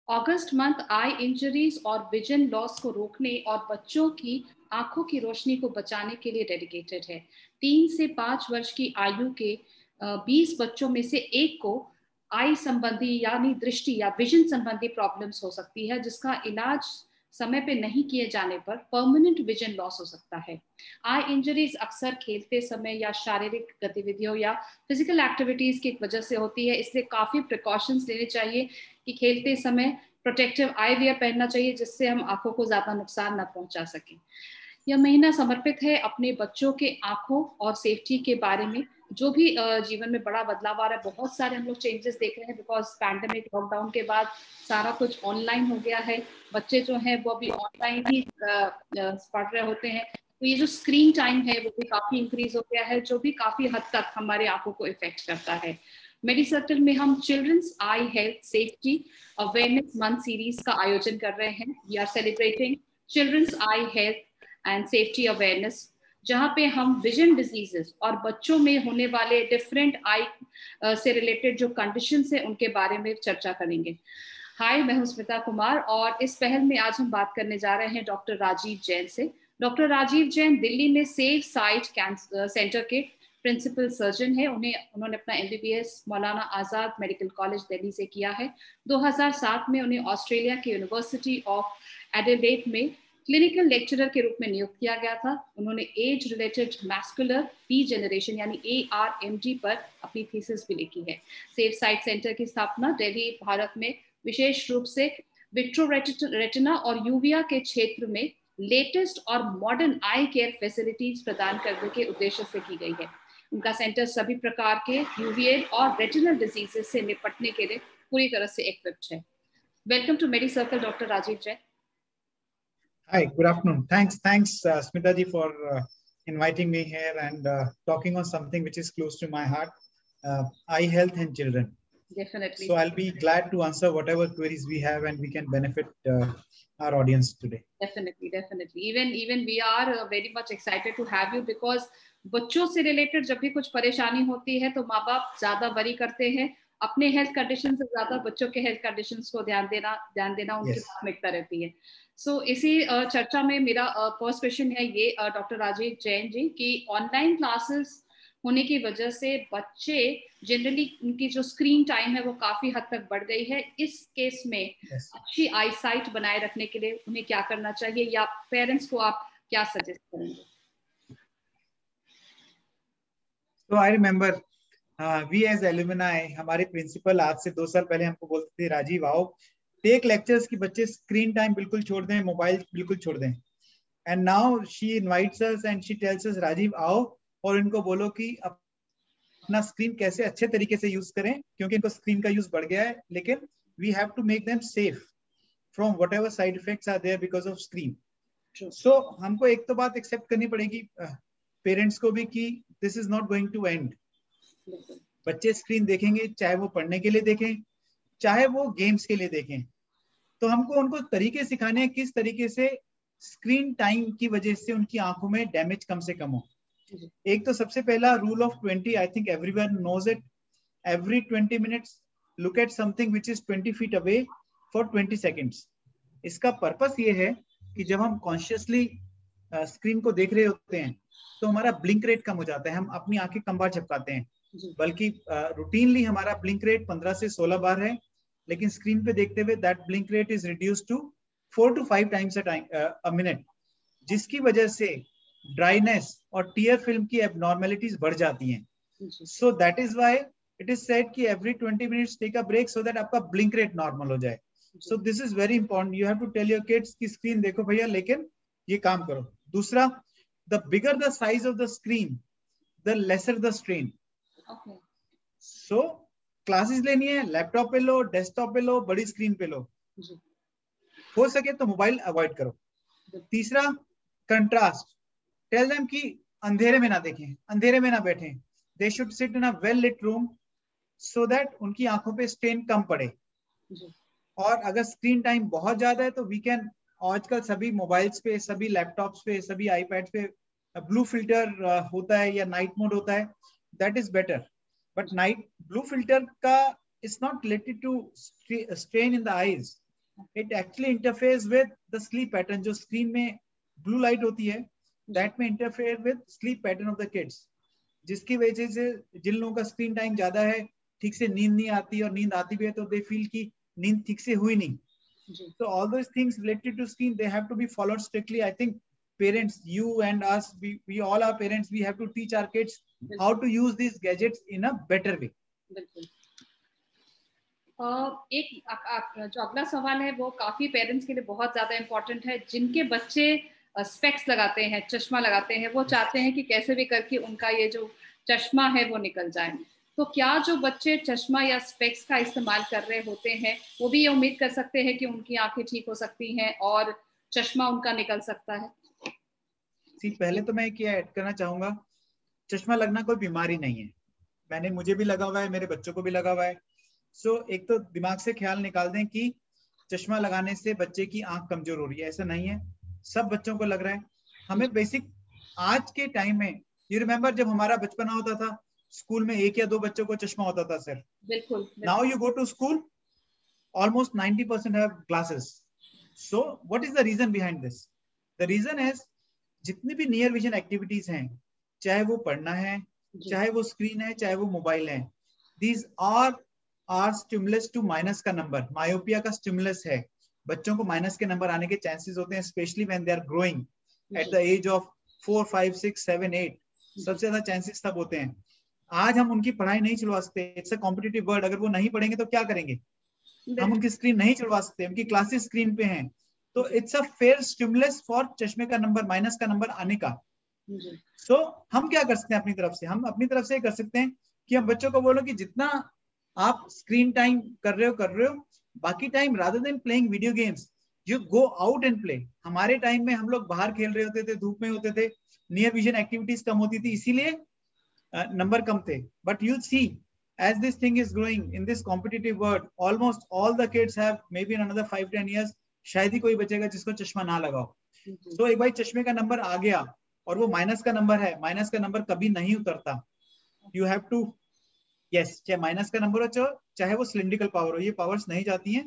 August month I injuries और vision loss को रोकने और बच्चों की आंखों की रोशनी को बचाने के लिए डेडिकेटेड है। 3 से 5 वर्ष की आयु के 20 बच्चों में से एक को आई संबंधी यानी दृष्टि या विजन संबंधी प्रॉब्लम्स हो सकती है, जिसका इलाज समय पे नहीं किए जाने पर परमानेंट विजन लॉस हो सकता है। आई इंजरीज अक्सर खेलते समय या शारीरिक गतिविधियों या फिजिकल एक्टिविटीज की वजह से होती है, इसलिए काफी प्रिकॉशंस लेने चाहिए कि खेलते समय प्रोटेक्टिव आई वियर पहनना चाहिए, जिससे हम आंखों को ज्यादा नुकसान ना पहुंचा सकें। यह महीना समर्पित है अपने बच्चों के आंखों और सेफ्टी के बारे में। जो भी जीवन में बड़ा बदलाव आ रहा है, बहुत सारे हम लोग चेंजेस देख रहे हैं बिकॉज पैंडेमिक लॉकडाउन के बाद सारा कुछ ऑनलाइन हो गया है। बच्चे जो हैं वो अभी ऑनलाइन ही पढ़ रहे होते हैं, तो ये जो स्क्रीन टाइम है वो भी काफी इंक्रीज हो गया है, जो भी काफी हद तक हमारे आंखों को इफेक्ट करता है। मेडिसर्कल में हम children's eye health safety awareness month series का आयोजन कर रहे हैं। We are celebrating children's eye health and safety awareness, जहां पे हम विजन डिजीजेस और बच्चों में होने वाले डिफरेंट आई से रिलेटेड जो कंडीशंस है उनके बारे में चर्चा करेंगे। हाय, मैं हूं स्मिता कुमार और इस पहल में आज हम बात करने जा रहे हैं डॉक्टर राजीव जैन से। डॉक्टर राजीव जैन दिल्ली में सेव साइट कैंसर सेंटर के प्रिंसिपल सर्जन है। उन्होंने अपना MBBS Maulana Azad medical college Delhi से किया है। 2007 में उन्हें ऑस्ट्रेलिया के यूनिवर्सिटी ऑफ एडिलेड में क्लिनिकल लेक्चरर के रूप में नियुक्त किया गया था। उन्होंने एज रिलेटेड मैस्कुलर डीजेनरेशन यानी ARMD पर अपनी थीसिस भी लिखी है। सेफ साइट सेंटर की स्थापना दिल्ली भारत में विशेष रूप से विट्रोरेटिना और यूविया के क्षेत्र में लेटेस्ट और मॉडर्न आई केयर फैसिलिटीज प्रदान करने के उद्देश्य से की गई है। उनका सेंटर सभी प्रकार के यूवीए और रेटिनल डिजीजेस से निपटने के लिए पूरी तरह से इक्विप्ड है। Welcome to Medi Circle, doctor Rajeev Jain. Hi, good afternoon. Thanks, Smita ji, for inviting me here and talking on something which is close to my heart, eye health in children. Definitely. So I'll be glad to answer whatever queries we have and we can benefit our audience today. Definitely. Even we are very much excited to have you because बच्चों से related जब भी कुछ परेशानी होती है तो माँ बाप ज्यादा वरी करते हैं, अपने हेल्थ कंडीशन से ज्यादा बच्चों के हेल्थ कंडीशंस को ध्यान देना उनकी प्राथमिकता रहती है। सो इसी चर्चा में मेरा फर्स्ट क्वेश्चन है ये डॉक्टर राजीव जैन जी की ऑनलाइन क्लासेस होने की वजह से बच्चे जनरली उनकी जो स्क्रीन टाइम है वो काफी हद तक बढ़ गई है। इस केस में अच्छी आईसाइट बनाए रखने के लिए उन्हें क्या करना चाहिए या पेरेंट्स को आप क्या सजेस्ट करेंगे? So I remember we as alumni, हमारे प्रिंसिपल आज से 2 साल पहले हमको बोलते थे, राजीव आओ टेक लेक्चर्स की बच्चे स्क्रीन टाइम बिल्कुल छोड़ दें, मोबाइल बिल्कुल छोड़ दें। And now she invites us and she tells us, Rajeev आओ और इनको बोलो कि अपना स्क्रीन कैसे अच्छे तरीके से यूज करें, क्योंकि इनको स्क्रीन का यूज बढ़ गया है, लेकिन we have to make them safe from whatever side effects are there because of screen. So हमको एक तो बात एक्सेप्ट करनी पड़ेगी पेरेंट्स को भी कि this is not going to end. बच्चे स्क्रीन देखेंगे, चाहे वो पढ़ने के लिए देखें, चाहे वो गेम्स के लिए देखें, तो हमको उनको तरीके सिखाने हैं किस तरीके से स्क्रीन टाइम की वजह से उनकी आंखों में डैमेज कम से कम हो। एक तो सबसे पहला rule of 20, I think everyone knows it, every 20 minutes look at something which is 20 feet away for 20 seconds. इसका पर्पस ये है कि जब हम कॉन्शियसली स्क्रीन को देख रहे होते हैं तो हमारा ब्लिंक रेट कम हो जाता है, हम अपनी आंखें कम बार झपकाते हैं, बल्कि रूटीनली हमारा ब्लिंक रेट 15 से 16 बार है, लेकिन स्क्रीन पे देखते हुए that blink rate is reduced to 4 to 5 times a minute, जिसकी वजह से ड्राइनेस और टीयर फिल्म की एबनॉर्मेलिटीज बढ़ जाती हैं। So that is why it is said कि every 20 minutes take a break so that आपका ब्लिंक रेट नॉर्मल हो जाए। So this is very important, you have to tell your kids की screen देखो भैया, लेकिन ये काम करो। दूसरा, the bigger the size of the screen the lesser the strain. So classes लेनी है, लैपटॉप पे लो, डेस्कटॉप पे लो, बड़ी स्क्रीन पे लो, हो सके तो मोबाइल अवॉइड करो। तीसरा, कंट्रास्ट, टेल देम कि अंधेरे में ना देखें, अंधेरे में ना बैठें, they should sit in a well lit room so that उनकी आंखों पे स्ट्रेन कम पड़े। और अगर स्क्रीन टाइम बहुत ज्यादा है तो वी कैन, आजकल सभी मोबाइल्स पे, सभी लैपटॉप्स पे, सभी आईपैड पे ब्लू फिल्टर होता है या नाइट मोड होता है, that is better. But night blue filter का is not related to strain in the eyes, it actually interferes with the sleep pattern. जो स्क्रीन में ब्लू लाइट होती है, दैट में interfere with sleep pattern of the kids, जिसकी वजह से जिन लोगों का स्क्रीन टाइम ज्यादा है, ठीक से नींद नहीं आती, और नींद आती भी है तो दे फील कि नींद ठीक से हुई नहीं. So all those things related to screen, they have to be followed strictly. I think parents, you and us, we all are parents, we have to teach our kids how to use these gadgets in a better way. बिल्कुल. जो अगला सवाल है वो काफी parents के लिए बहुत ज्यादा इम्पोर्टेंट है. जिनके बच्चे स्पेक्स लगाते हैं, चश्मा लगाते हैं, वो चाहते हैं कि कैसे भी करके उनका ये जो चश्मा है वो निकल जाए. तो क्या जो बच्चे चश्मा या स्पेक्स का इस्तेमाल कर रहे होते हैं वो भी ये उम्मीद कर सकते हैं कि उनकी आंखें ठीक हो सकती हैं और चश्मा उनका निकल सकता है? पहले तो मैं क्या ऐड करना चाहूंगा, चश्मा लगना कोई बीमारी नहीं है. मुझे भी लगा हुआ है, मेरे बच्चों को भी लगा हुआ है. एक तो दिमाग से ख्याल निकाल दें कि चश्मा लगाने से बच्चे की आंख कमजोर हो रही है. ऐसा नहीं है, सब बच्चों को लग रहा है. हमें बेसिक आज के टाइम में, यू रिमेम्बर जब हमारा बचपना होता था, स्कूल में 1 या 2 बच्चों को चश्मा होता था सर. बिल्कुल. Now you go to school, almost 90% have glasses. So what is the reason behind this? The reason is जितनी भी नियर विजन एक्टिविटीज हैं, चाहे वो पढ़ना है, चाहे वो स्क्रीन है, चाहे वो मोबाइल है, these are stimulus to minus का नंबर. मायोपिया का स्टिमुलस है. बच्चों को माइनस के नंबर आने के चांसेस होते हैं, specially when they are growing at the age of 4, 5, 6, 7, 8. सबसे ज्यादा चांसेस तब होते हैं. आज हम उनकी पढ़ाई नहीं छुड़वा सकते. It's a competitive world. अगर वो नहीं पढ़ेंगे तो क्या करेंगे? हम उनकी स्क्रीन नहीं छुड़वा सकते, उनकी क्लासेस स्क्रीन पे हैं. तो it's a fair stimulus for चश्मे का नंबर, माइनस का नंबर आने का. सो हम क्या कर सकते हैं अपनी तरफ से? हम अपनी तरफ से कर सकते हैं कि हम बच्चों को बोलो कि जितना आप स्क्रीन टाइम कर रहे हो, बाकी time rather than playing video games, you go out and play. हमारे टाइम में हम लोग बाहर खेल रहे होते थे, धूप में होते थे, नियर विजन एक्टिविटीज कम होती थी, इसीलिए नंबर कम थे. But you see, as this thing is growing in this competitive world, almost all the kids have maybe in another 5-10 years, शायद ही कोई बचेगा जिसको चश्मा ना लगाओ. तो एक भाई चश्मे का नंबर आ गया और वो माइनस का नंबर है, माइनस का नंबर कभी नहीं उतरता. यू हैव टू, यस, चाहे माइनस का नंबर हो, चाहे वो सिलिंड्रिकल पावर हो, ये पावर्स नहीं जाती हैं.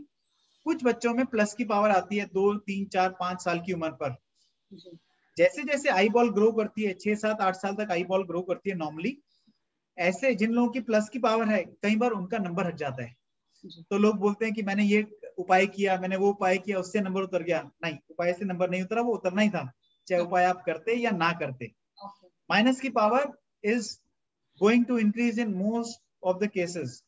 कुछ बच्चों में प्लस की पावर आती है 2, 3, 4, 5 साल की उम्र पर. जैसे जैसे आई बॉल ग्रो करती है, 6, 7, 8 साल तक आई बॉल ग्रो करती है नॉर्मली, ऐसे जिन लोगों की प्लस की पावर है, कई बार उनका नंबर हट जाता है. तो लोग बोलते हैं कि मैंने ये उपाय किया, मैंने वो उपाय किया, उससे नंबर उतर गया. नहीं, उपाय से नंबर नहीं उतरा, वो उतरना ही था, चाहे उपाय आप करते या ना करते. माइनस की power is going to increase in most of the cases.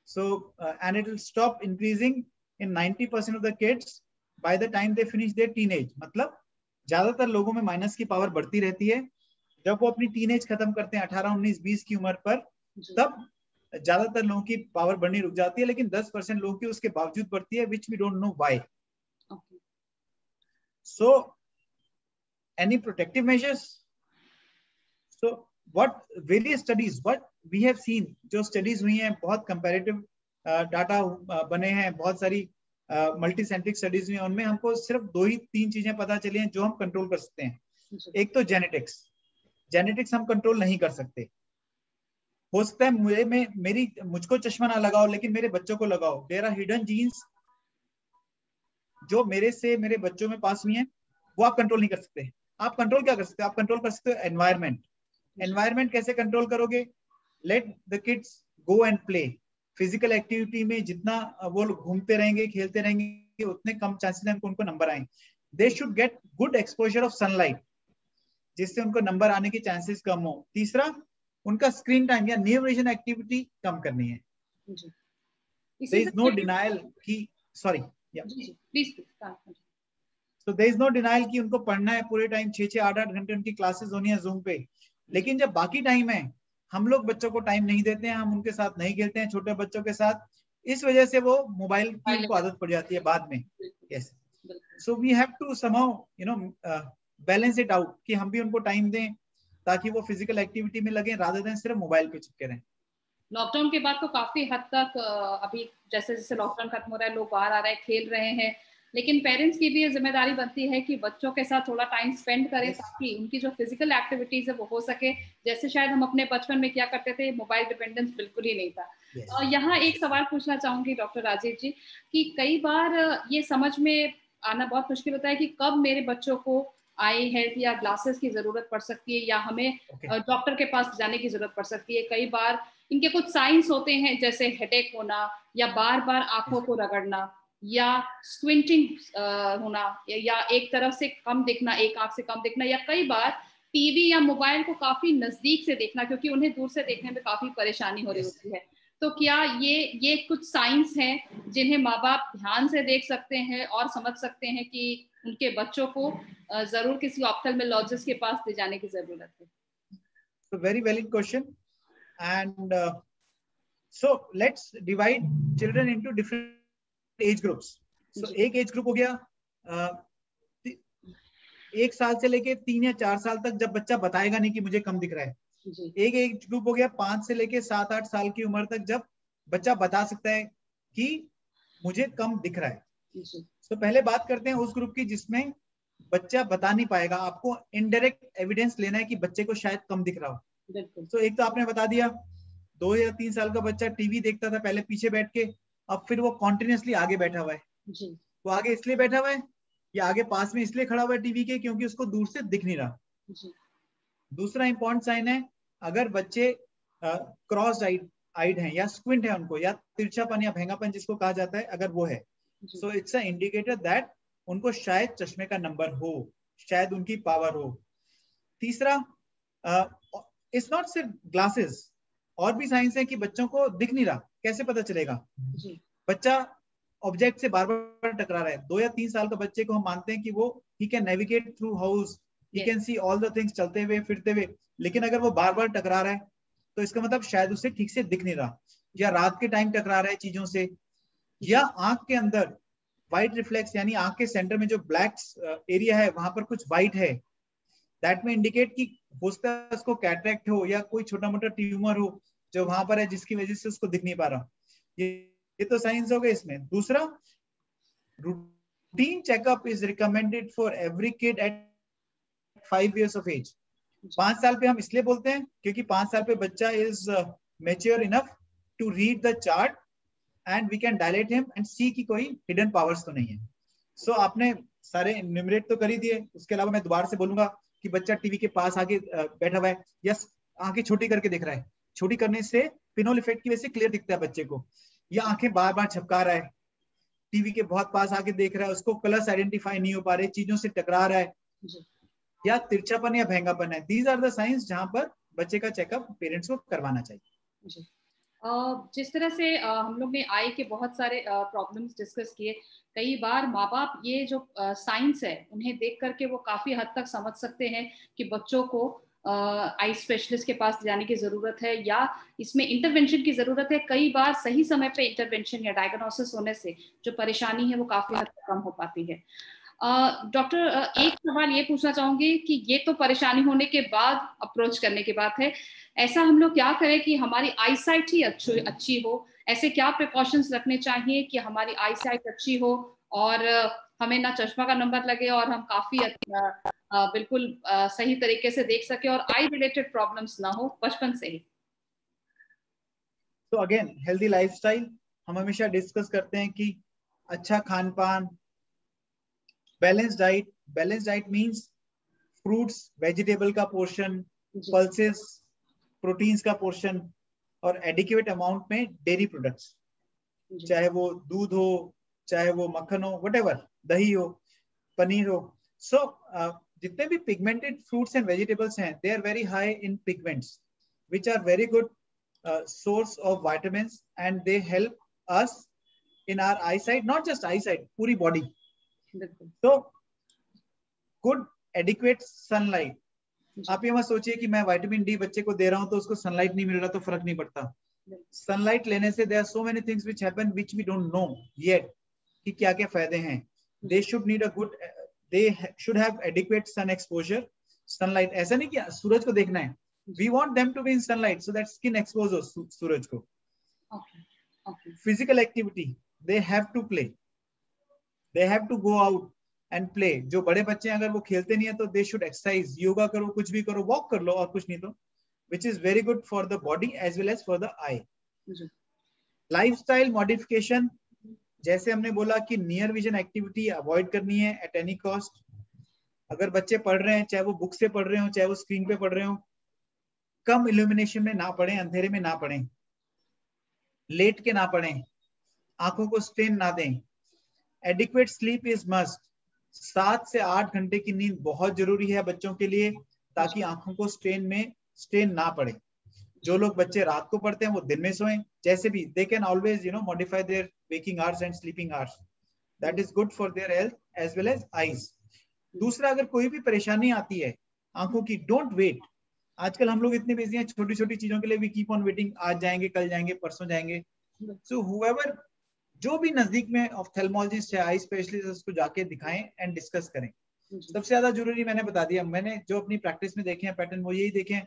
So and it will stop increasing in 90% of the kids by the time they finish their teenage. मतलब ज्यादातर लोगों में माइनस की पावर बढ़ती रहती है. जब वो अपनी टीनेज खत्म करते हैं 18, 19, 20 की उम्र पर, तब ज्यादातर लोगों की पावर बढ़नी रुक जाती है. लेकिन 10% लोगों की उसके बावजूद बढ़ती है, which we don't know why. So any protective measures? So what various studies, what we have seen, जो स्टडीज हुई हैं, बहुत कंपैरेटिव डाटा बने हैं, बहुत सारी मल्टी सेंट्रिक स्टडीज हुई हैं, उनमें हमको सिर्फ 2 ही 3 चीजें पता चली हैं जो हम कंट्रोल कर सकते हैं. एक तो जेनेटिक्स हम कंट्रोल नहीं कर सकते. हो सकता है मुझको चश्मा ना लगाओ, लेकिन मेरे बच्चों को लगाओ. देयर आर हिडन जीन्स जो मेरे बच्चों में पास हुई हैं, वो आप कंट्रोल नहीं कर सकते. आप कंट्रोल क्या कर सकते हो? आप कंट्रोल कर सकते हो एनवायरमेंट. एनवायरमेंट कैसे कंट्रोल करोगे? Let the kids go and play. Physical activity में जितना वो लोग घूमते रहेंगे, खेलते रहेंगे, उतने कम चांसेस हैं उनको नंबर आए. They should get good exposure of sunlight, जिससे उनको नंबर आने के चांसेस कम हो. तीसरा, उनका स्क्रीन टाइम या नियर विजन एक्टिविटी कम करनी है. There is no denial कि sorry, please. So there is no denial कि उनको पढ़ना है पूरे टाइम, 6, 8 घंटे उनकी क्लासेस होनी है जूम पे. लेकिन जब बाकी टाइम है, हम लोग बच्चों को टाइम नहीं देते हैं, हम उनके साथ नहीं खेलते हैं, छोटे बच्चों के साथ. इस वजह से वो मोबाइल की उनको आदत पड़ जाती है बाद में. Yes. So we have to somehow, balance it out कि हम भी उनको टाइम दें ताकि वो फिजिकल एक्टिविटी में लगे, रादर देन सिर्फ मोबाइल पे चिपके रहें. लॉकडाउन के बाद तो काफी हद तक अभी जैसे जैसे लॉकडाउन खत्म हो रहा है, लोग बाहर आ रहे हैं, खेल रहे हैं, लेकिन पेरेंट्स की भी ये जिम्मेदारी बनती है कि बच्चों के साथ थोड़ा टाइम स्पेंड करें ताकि उनकी जो फिजिकल एक्टिविटीज है वो हो सके. जैसे शायद हम अपने बचपन में क्या करते थे, मोबाइल डिपेंडेंस बिल्कुल ही नहीं था. यहाँ एक सवाल पूछना चाहूंगी डॉक्टर राजीव जी कि कई बार ये समझ में आना बहुत मुश्किल होता है कि कब मेरे बच्चों को आई हेल्थ या ग्लासेस की जरूरत पड़ सकती है या हमें डॉक्टर के पास जाने की जरूरत पड़ सकती है। कई बार इनके कुछ साइंस होते हैं जैसे हेडेक होना या बार बार आंखों को रगड़ना या स्क्विंटिंग होना या एक तरफ से कम दिखना, एक आंख से कम दिखना, या कई बार टीवी या मोबाइल को काफी नजदीक से देखना क्योंकि उन्हें दूर से देखने में काफी परेशानी हो रही होती है। तो क्या ये कुछ साइंस हैं जिन्हें माँ बाप ध्यान से देख सकते हैं और समझ सकते हैं कि उनके बच्चों को जरूर किसी ऑप्थेल्मोलॉजिस्ट के पास ले जाने की जरूरत है? So very valid question, and so let's divide children into different age groups. So एक एज ग्रुप हो गया 1 साल से लेके 3 या 4 साल तक, जब बच्चा बताएगा नहीं कि मुझे कम दिख रहा है। एक एज ग्रुप हो गया 5 से लेके 7-8 साल की उम्र तक, जब बच्चा बता सकता है कि मुझे कम दिख रहा है। तो पहले बात करते हैं उस ग्रुप की जिसमें बच्चा बता नहीं पाएगा, आपको इनडायरेक्ट एविडेंस लेना है कि बच्चे को शायद कम दिख रहा हो। तो एक तो आपने बता दिया 2 या 3 साल का बच्चा टीवी देखता था पहले पीछे बैठ के, अब फिर वो कॉन्टिन्यूसली आगे बैठा हुआ है। वो आगे इसलिए बैठा हुआ है या आगे पास में इसलिए खड़ा हुआ है टीवी के क्योंकि उसको दूर से दिख नहीं रहा। दूसरा इंपॉर्टेंट साइन है, अगर बच्चे क्रॉस आइड हैं या स्क्विंट है उनको, या तिरछापन या भेंगापन जिसको कहा जाता है, अगर वो है, so it's a indicator that उनको शायद चश्मे का नंबर हो, शायद उनकी पावर हो। तीसरा, इट्स नॉट सिर्फ ग्लासेस, और भी साइंस है कि बच्चों को दिख नहीं रहा, कैसे पता चलेगा? बच्चा ऑब्जेक्ट से बार बार टकरा रहा है। 2 या 3 साल का बच्चे को हम मानते हैं कि वो he can navigate through house, he can see all the things, चलते हुए फिरते हुए, लेकिन अगर वो बार बार टकरा रहा है तो इसका मतलब शायद उसे ठीक से दिख नहीं रहा, या रात के टाइम टकरा रहा है चीजों से, या आंख के अंदर व्हाइट रिफ्लेक्स, यानी आंख के सेंटर में जो ब्लैक एरिया है वहां पर कुछ व्हाइट है, दैट में इंडिकेट कि हो सकता है उसको कैटरेक्ट हो या कोई छोटा मोटा ट्यूमर हो जो वहां पर है जिसकी वजह से उसको दिख नहीं पा रहा। ये तो साइंस हो गए इसमें। दूसरा, routine checkup is recommended for every kid at 5 years of age। 5 साल पे हम इसलिए बोलते हैं क्योंकि 5 साल पे बच्चा is mature enough to read the chart and we can dilate him and see कि कोई हिडन पावर्स तो नहीं है। सो आपने सारे न्यूमरेट तो कर ही दिए, उसके अलावा मैं दोबारा से बोलूंगा कि बच्चा टीवी के पास आके बैठा हुआ है या आंखें छोटी करके देख रहा है, छोटी करने से पिनोल इफेक्ट की वजह से क्लियर दिखता है बच्चे को, या आंखें बार बार झपका रहा है, टीवी के बहुत पास आके देख रहा है, उसको कलर्स आइडेंटिफाई नहीं हो पा रहे, चीजों से टकरा रहा है, या तिरछापन या भेंगापन है। दीज आर द साइंस जहां पर बच्चे का चेकअप पेरेंट्स को करवाना चाहिए। जिस तरह से हम लोग ने आई के बहुत सारे प्रॉब्लम्स डिस्कस किए, कई बार माँ बाप ये जो साइंस है उन्हें देख करके वो काफी हद तक समझ सकते हैं कि बच्चों को आई स्पेशलिस्ट के पास जाने की जरूरत है या इसमें इंटरवेंशन की जरूरत है। कई बार सही समय पे इंटरवेंशन या डायग्नोसिस होने से जो परेशानी है वो काफी हद तक कम हो पाती है। डॉक्टर, एक सवाल ये पूछना चाहूंगी कि ये तो परेशानी होने के बाद अप्रोच करने की बात है, ऐसा हम लोग क्या करें कि हमारी आई साइट ही अच्छी हो? ऐसे क्या प्रिकॉशंस रखने चाहिए कि हमारी आई साइट अच्छी हो और हमें ना चश्मा का नंबर लगे और हम काफी बिल्कुल सही तरीके से देख सके और आई रिलेटेड प्रॉब्लम्स ना हो बचपन से ही? तो अगेन हेल्दी लाइफस्टाइल हम हमेशा डिस्कस करते हैं कि अच्छा खान पान, balance diet means fruits vegetable का पोर्शन, पल्सेस प्रोटीन्स का पोर्शन, और एडिक्वेट अमाउंट में डेयरी प्रोडक्ट्स, चाहे वो दूध हो, चाहे वो मक्खन हो, व्हाटएवर, दही हो, पनीर हो। सो जितने भी पिगमेंटेड फ्रूट्स एंड वेजिटेबल्स हैं, they are very high in pigments which are very good source of vitamins and they help us in our eye sight, not just eye sight, पूरी बॉडी। तो good adequate sunlight, आप ये मत सोचिए कि मैं vitamin D बच्चे को दे रहा हूं तो उसको सनलाइट नहीं मिल रहा तो फर्क नहीं पड़ता। सनलाइट लेने से there are so many things which happen which we don't know yet कि क्या क्या फायदे हैं। They should need a good, they should have adequate sun exposure. Sunlight ऐसा नहीं कि सूरज को देखना है, we want them to be in sunlight so that skin expose हो सूरज को। Physical activity, they have to play, they have to go out and play. जो बड़े बच्चे हैं अगर वो खेलते नहीं है तो दे शुड एक्सरसाइज, योगा करो, कुछ भी करो, वॉक कर लो और कुछ नहीं तो, which is very good for the body as well as for the eye. Lifestyle modification, जैसे हमने बोला कि नियर विजन एक्टिविटी अवॉइड करनी है एट एनी कॉस्ट। अगर बच्चे पढ़ रहे हैं, चाहे वो बुक से पढ़ रहे हो चाहे वो स्क्रीन पे पढ़ रहे हो, कम इल्यूमिनेशन में ना पढ़ें, अंधेरे में ना पढ़ें, लेट के ना पढ़ें, आंखों को स्ट्रेन ना दें। एडिक्वेट स्लीप इज मस्ट, 7 से 8 घंटे की नींद बहुत जरूरी है बच्चों के लिए, ताकि आंखों को स्ट्रेन ना पड़े। जो लोग बच्चे रात को पढ़ते हैं वो दिन में सोएं, जैसे भी they can always modify their waking hours and sleeping hours, that is good for their health as well as eyes. दूसरा, अगर कोई भी परेशानी आती है आंखों की, डोंट वेट। आजकल हम लोग इतने बिजी हैं, छोटी छोटी चीजों के लिए वी कीप ऑन वेटिंग, आज जाएंगे, कल जाएंगे, परसों जाएंगे। सो हुएवर, जो भी नजदीक में ऑफ्थेल्मोलॉजिस्ट है, आई स्पेशलिस्ट, उसको जाके दिखाएं एंड डिस्कस करें। सबसे ज्यादा जरूरी मैंने बता दिया, मैंने जो अपनी प्रैक्टिस में देखे हैं पैटर्न वो यही देखे हैं,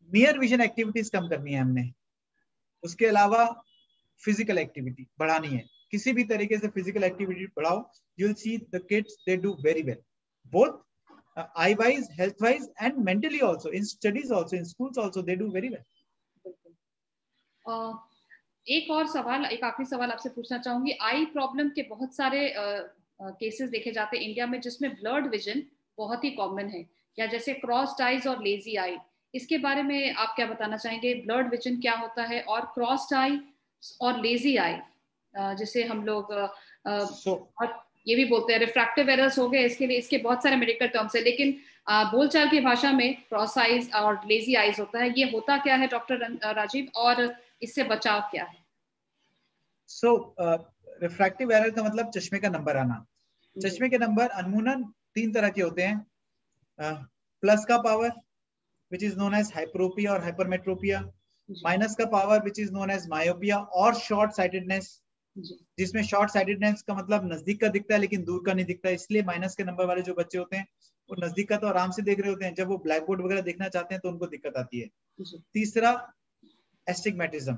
नियर विजन एक्टिविटीज कम करनी है हमने, उसके अलावा फिजिकल एक्टिविटी बढ़ानी है, किसी भी तरीके से फिजिकल एक्टिविटी बढ़ाओ, you will see the kids they do very well, both eye wise, health wise and mentally also, in studies also, in schools also they do very well. एक और सवाल, एक आखिरी सवाल आपसे पूछना चाहूंगी। आई प्रॉब्लम के बहुत सारे केसेस देखे जाते हैं इंडिया में जिसमें ब्लर्ड विजन बहुत ही कॉमन है, या जैसे क्रॉस्ड आईज और लेजी आई, इसके बारे में आप क्या बताना चाहेंगे? ब्लर्ड विजन क्या होता है, और क्रॉस्ड आई और लेजी आई जिसे हम लोग और ये भी बोलते हैं रिफ्रैक्टिव एरर्स हो गए, इसके लिए इसके बहुत सारे मेडिकल टर्म्स है, लेकिन बोलचाल की भाषा में क्रॉस आइज और लेजी आइज होता है। ये होता क्या है डॉक्टर राजीव, और इससे बचाव क्या है? सो रिफ्रैक्टिव एरर का मतलब चश्मे का नंबर आना। चश्मे के नंबर अमूमन 3 तरह के होते हैं, प्लस का power which is known as hyperopia और हाइपरमेट्रोपिया, माइनस का power which is known as myopia और शॉर्ट साइटेडनेस, जिसमें शॉर्ट साइटेडनेस का मतलब नजदीक का दिखता है लेकिन दूर का नहीं दिखता, इसलिए माइनस के नंबर वाले जो बच्चे होते हैं वो नजदीक का तो आराम से देख रहे होते हैं, जब वो ब्लैक बोर्ड वगैरह देखना चाहते हैं तो उनको दिक्कत आती है। तीसरा एस्टिग्मेटिज्म,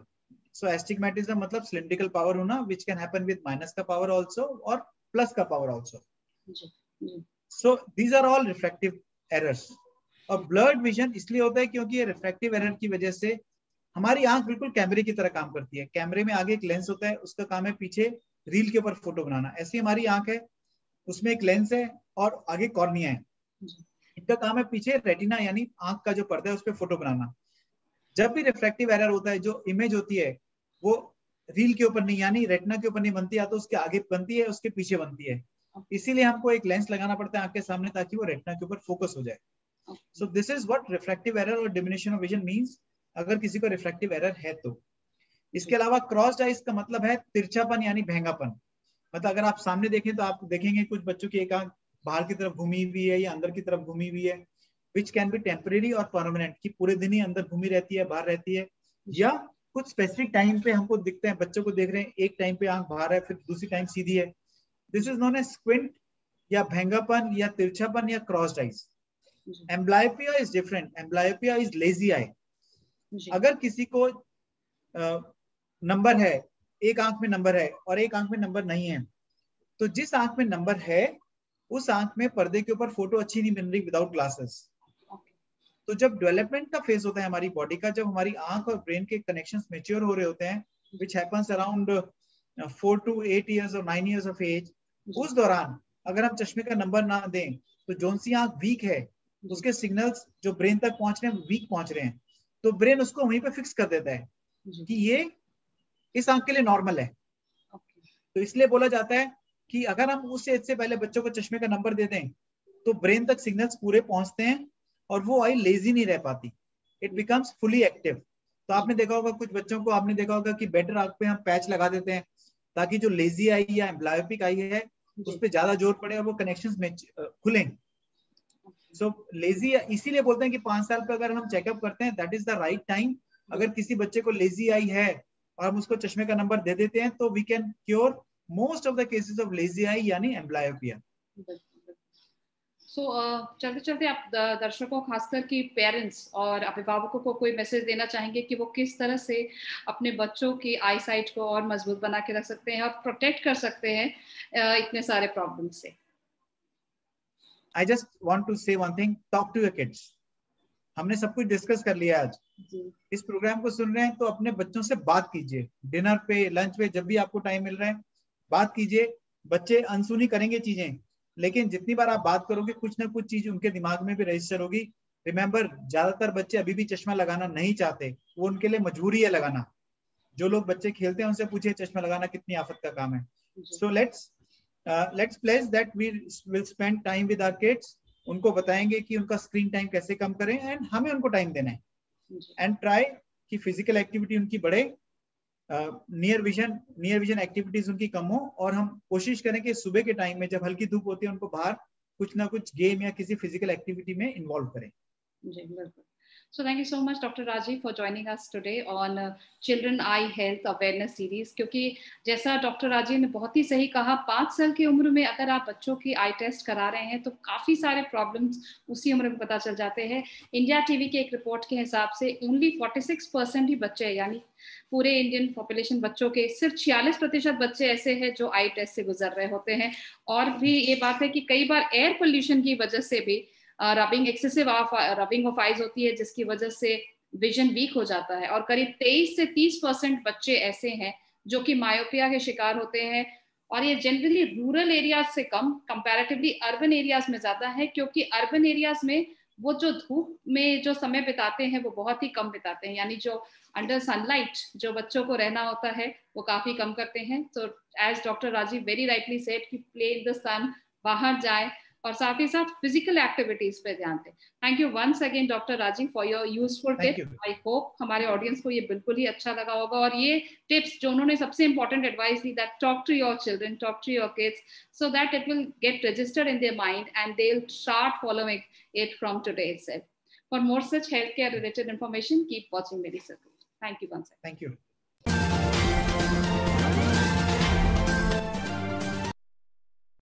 सो एस्टिग्मेटिज्म मतलब सिलिंड्रिकल पावर होना which can happen with minus का पावर आल्सो और प्लस का power also. So these are all refractive errors. और ब्लर्ड विजन इसलिए होता है क्योंकि ये रिफ्रैक्टिव एरर की वजह से हमारी आंख बिल्कुल कैमरे की तरह काम करती है। कैमरे में आगे एक लेंस होता है, उसका काम है पीछे रील के ऊपर फोटो बनाना। ऐसी हमारी आंख है, उसमें एक लेंस है और आगे कॉर्निया है, इनका काम है पीछे रेटिना यानी आंख का जो पर्दा है उस पर फोटो बनाना। जब भी रिफ्रैक्टिव एरर होता है, जो इमेज होती है वो रील के ऊपर नहीं यानी रेटिना के ऊपर नहीं बनती, या तो उसके आगे बनती है, उसके पीछे बनती है, इसीलिए हमको एक लेंस लगाना पड़ता है आंख के सामने ताकि वो रेटिना के ऊपर फोकस हो जाए। So this is what refractive error और डिमिनिशन ऑफ विजन मींस, अगर किसी को रिफ्रैक्टिव एरर है तो। इसके अलावा क्रॉस्ड आइज का मतलब है तिरछापन यानी भैंगापन, मतलब अगर आप सामने देखें तो आप देखेंगे कुछ बच्चों की एक आंख बाहर की तरफ घूमी हुई है या अंदर की तरफ घूमी हुई है, विच कैन बी टेम्परेरी और परमानेंट, कि पूरे दिन ही अंदर घूमी रहती है बाहर रहती है, या कुछ स्पेसिफिक टाइम पे हमको दिखते हैं, बच्चों को देख रहे हैं एक टाइम पे आंख बाहर है फिर दूसरी टाइम सीधी है, this is known as squint या भैंगापन या तिरछापन या crossed eyes. Amblyopia is different, amblyopia is lazy eye. अगर किसी को नंबर है, एक आंख में नंबर है और एक आंख में नंबर नहीं है, तो जिस आंख में नंबर है उस आंख में पर्दे के ऊपर फोटो अच्छी नहीं बन रही विदाउट ग्लासेस। तो जब डेवलपमेंट का फेज होता है हमारी बॉडी का, जब हमारी आंख और ब्रेन के कनेक्शंस मैच्योर हो रहे होते हैं, विच हैपेंस अराउंड 4 to 8 years और 9 years ऑफ एज, उस दौरान अगर हम चश्मे का नंबर ना दें तो जोन सी आंख वीक है उसके सिग्नल्स जो ब्रेन तक पहुंच रहे हैं वीक पहुंच रहे हैं, तो ब्रेन उसको वहीं पे फिक्स कर देता है कि ये इस आंख के लिए नॉर्मल है। तो इसलिए बोला जाता है कि अगर हम उस एज से पहले बच्चों को चश्मे का नंबर दे दें तो ब्रेन तक सिग्नल्स पूरे पहुंचते हैं और वो आई लेजी नहीं रह पाती, इट बिकम्स फुली एक्टिव। तो आपने देखा होगा कुछ बच्चों को, आपने देखा होगा कि बेटर आंख पे हम पैच लगा देते हैं ताकि जो लेजी आई या एम्ब्लायोपिक आई है उस पर ज्यादा जोर पड़े और वो कनेक्शंस में खुलें। सो लेजी इसीलिए बोलते हैं कि 5 साल पे अगर हम चेकअप करते हैं that is the right time. अगर किसी बच्चे को लेजी आई है और हम उसको चश्मे का नंबर दे देते हैं तो we can cure most of the cases of lazy eye यानी एम्ब्लायोपिया। सो चलते चलते आप दर्शकों, खासकर कि पेरेंट्स और अभिभावकों को कोई मैसेज देना चाहेंगे कि वो किस तरह से अपने बच्चों की आई साइट को और मजबूत बना के रख सकते हैं और प्रोटेक्ट कर सकते हैं इतने सारे प्रॉब्लम से? I just want to say one thing, talk to your kids. हमने सब कुछ डिस्कस कर लिया आज जी। इस प्रोग्राम को सुन रहे हैं तो अपने बच्चों से बात कीजिए, डिनर पे, लंच पे, जब भी आपको टाइम मिल रहा है बात कीजिए। बच्चे अनसुनी करेंगे चीजें, लेकिन जितनी बार आप बात करोगे कुछ ना कुछ चीज उनके दिमाग में भी रजिस्टर होगी। रिमेंबर, ज्यादातर बच्चे अभी भी चश्मा लगाना नहीं चाहते, वो उनके लिए मजबूरी है लगाना। जो लोग बच्चे खेलते हैं उनसे पूछिए चश्मा लगाना कितनी आफत का काम है। So let's place that we will spend time with our kids. उनको बताएंगे कि उनका स्क्रीन टाइम कैसे कम करें, एंड हमें उनको टाइम देना है, एंड ट्राई कि फिजिकल एक्टिविटी उनकी बढ़े, नियर विजन एक्टिविटीज उनकी कम हो, और हम कोशिश करें कि सुबह के टाइम में जब हल्की धूप होती है उनको बाहर कुछ ना कुछ गेम या किसी फिजिकल एक्टिविटी में इन्वॉल्व करें। जी बिल्कुल। So thank you so much, Dr. Rajiv, for joining us today on Children Eye Health Awareness Series. क्योंकि जैसा डॉक्टर राजीव ने बहुत ही सही कहा, 5 साल की उम्र में अगर आप बच्चों की आई टेस्ट करा रहे हैं तो काफ़ी सारे प्रॉब्लम्स उसी उम्र में पता चल जाते हैं। इंडिया टीवी के एक रिपोर्ट के हिसाब से ओनली 46% ही बच्चे, यानी पूरे इंडियन पॉपुलेशन बच्चों के सिर्फ 46% बच्चे ऐसे हैं जो आई टेस्ट से गुजर रहे होते हैं। और भी ये बात है कि कई बार एयर पोल्यूशन की वजह से भी rubbing, excessive rubbing of eyes होती है, जिसकी वजह से विजन वीक हो जाता है। और करीब 23 से 30% बच्चे ऐसे हैं जो कि मायोपिया के शिकार होते हैं, और ये जनरली रूरल एरियाज से कम, कंपैरेटिवली अर्बन एरियाज में ज्यादा है, क्योंकि अर्बन एरियाज में वो जो धूप में जो समय बिताते हैं वो बहुत ही कम बिताते हैं, यानी जो अंडर सनलाइट जो बच्चों को रहना होता है वो काफी कम करते हैं। तो as doctor Rajiv very rightly said कि प्ले इन द सन, बाहर जाए, और साथ ही साथ फिजिकल एक्टिविटीज पे ध्यान दें। Thank you once again doctor Rajiv for your useful tips. I hope हमारे ऑडियंस को ये बिल्कुल ही अच्छा लगा होगा, और ये टिप्स जो उन्होंने सबसे इंपॉर्टेंट एडवाइस दी, that talk to your children, talk to your kids, so that it will get registered in their mind and they will start following it from today itself. For more such healthcare related information, keep watching Medicircle. Thank you once again. Thank you.